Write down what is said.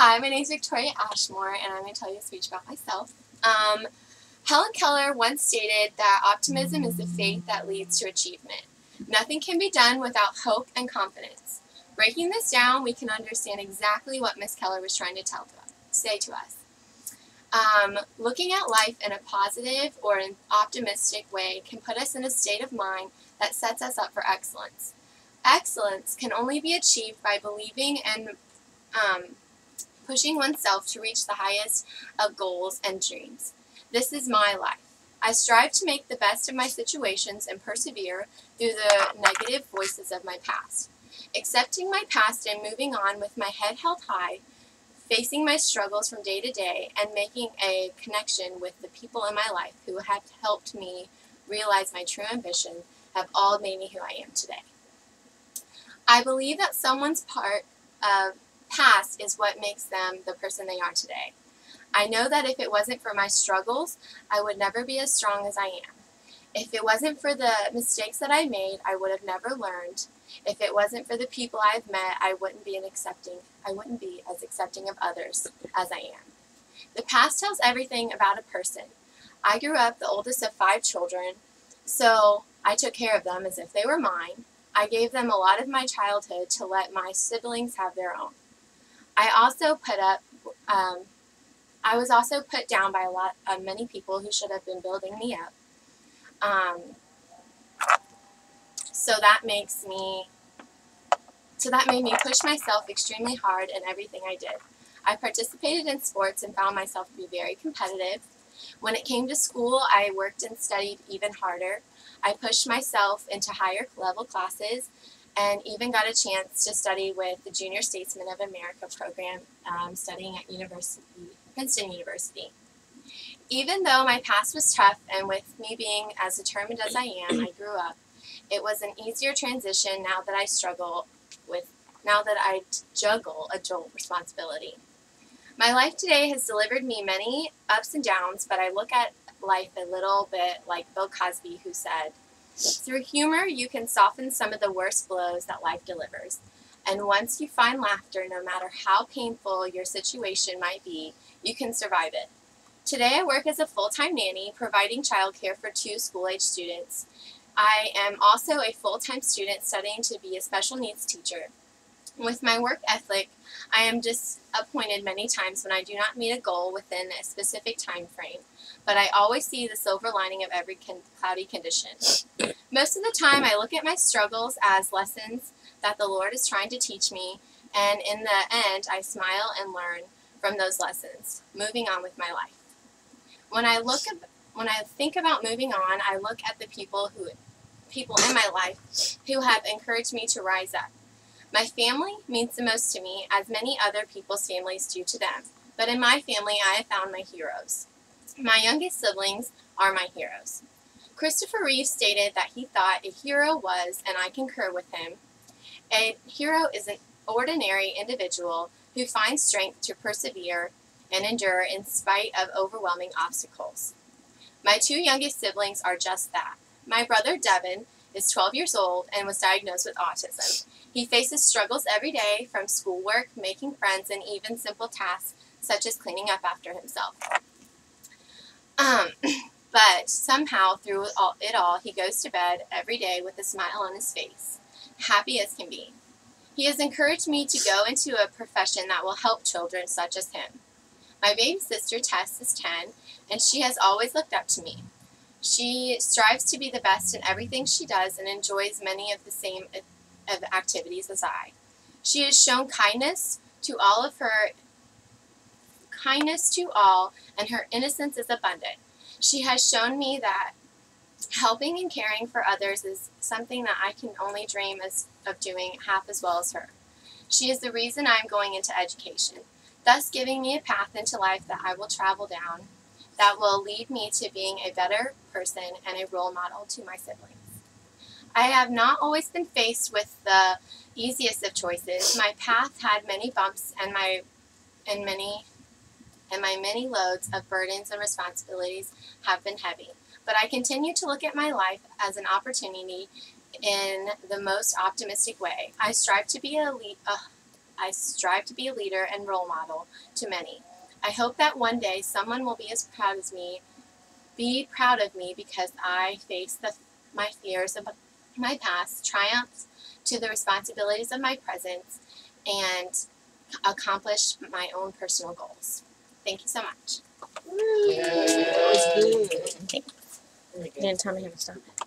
Hi, my name is Victoria Ashmore, and I'm going to tell you a speech about myself. Helen Keller once stated that optimism is the faith that leads to achievement. Nothing can be done without hope and confidence. Breaking this down, we can understand exactly what Miss Keller was trying to say to us. Looking at life in a positive or an optimistic way can put us in a state of mind that sets us up for excellence. Excellence can only be achieved by believing and pushing oneself to reach the highest of goals and dreams. This is my life. I strive to make the best of my situations and persevere through the negative voices of my past. Accepting my past and moving on with my head held high, facing my struggles from day to day, and making a connection with the people in my life who have helped me realize my true ambition have all made me who I am today. I believe that someone's past is what makes them the person they are today. I know that if it wasn't for my struggles, I would never be as strong as I am. If it wasn't for the mistakes that I made, I would have never learned. If it wasn't for the people I've met, I wouldn't be as accepting of others as I am. The past tells everything about a person. I grew up the oldest of 5 children, so I took care of them as if they were mine. I gave them a lot of my childhood to let my siblings have their own. I was also put down by many people who should have been building me up. So that made me push myself extremely hard in everything I did. I participated in sports and found myself to be very competitive. When it came to school, I worked and studied even harder. I pushed myself into higher level classes and even got a chance to study with the Junior Statesman of America program, studying at Princeton University. Even though my past was tough, and with me being as determined as I am, I grew up. It was an easier transition now that I juggle a dual responsibility. My life today has delivered me many ups and downs, but I look at life a little bit like Bill Cosby, who said, "Through humor, you can soften some of the worst blows that life delivers. And once you find laughter, no matter how painful your situation might be, you can survive it." Today, I work as a full-time nanny, providing childcare for 2 school-age students. I am also a full-time student studying to be a special needs teacher. With my work ethic, I am disappointed many times when I do not meet a goal within a specific time frame, but I always see the silver lining of every cloudy condition. Most of the time, I look at my struggles as lessons that the Lord is trying to teach me, and in the end, I smile and learn from those lessons, moving on with my life. When I think about moving on, I look at the people in my life who have encouraged me to rise up. My family means the most to me, as many other people's families do to them. But in my family, I have found my heroes. My youngest siblings are my heroes. Christopher Reeve stated that he thought a hero was, and I concur with him, a hero is an ordinary individual who finds strength to persevere and endure in spite of overwhelming obstacles. My 2 youngest siblings are just that. My brother Devin is 12 years old and was diagnosed with autism. He faces struggles every day, from schoolwork, making friends, and even simple tasks such as cleaning up after himself. But somehow, through it all, he goes to bed every day with a smile on his face, happy as can be. He has encouraged me to go into a profession that will help children such as him. My baby sister, Tess, is 10, and she has always looked up to me. She strives to be the best in everything she does and enjoys many of the same activities as I. She has shown kindness to all, and her innocence is abundant. She has shown me that helping and caring for others is something that I can only dream of doing half as well as her. She is the reason I am going into education, thus giving me a path into life that I will travel down, that will lead me to being a better person and a role model to my siblings. I have not always been faced with the easiest of choices. My path had many bumps, and my many loads of burdens and responsibilities have been heavy. But I continue to look at my life as an opportunity in the most optimistic way. I strive to be I strive to be a leader and role model to many. I hope that one day someone will be as proud as me, be proud of me because I faced my fears of my past, triumphed to the responsibilities of my present, and accomplished my own personal goals. Thank you so much. That was good. You didn't tell me how to stop it.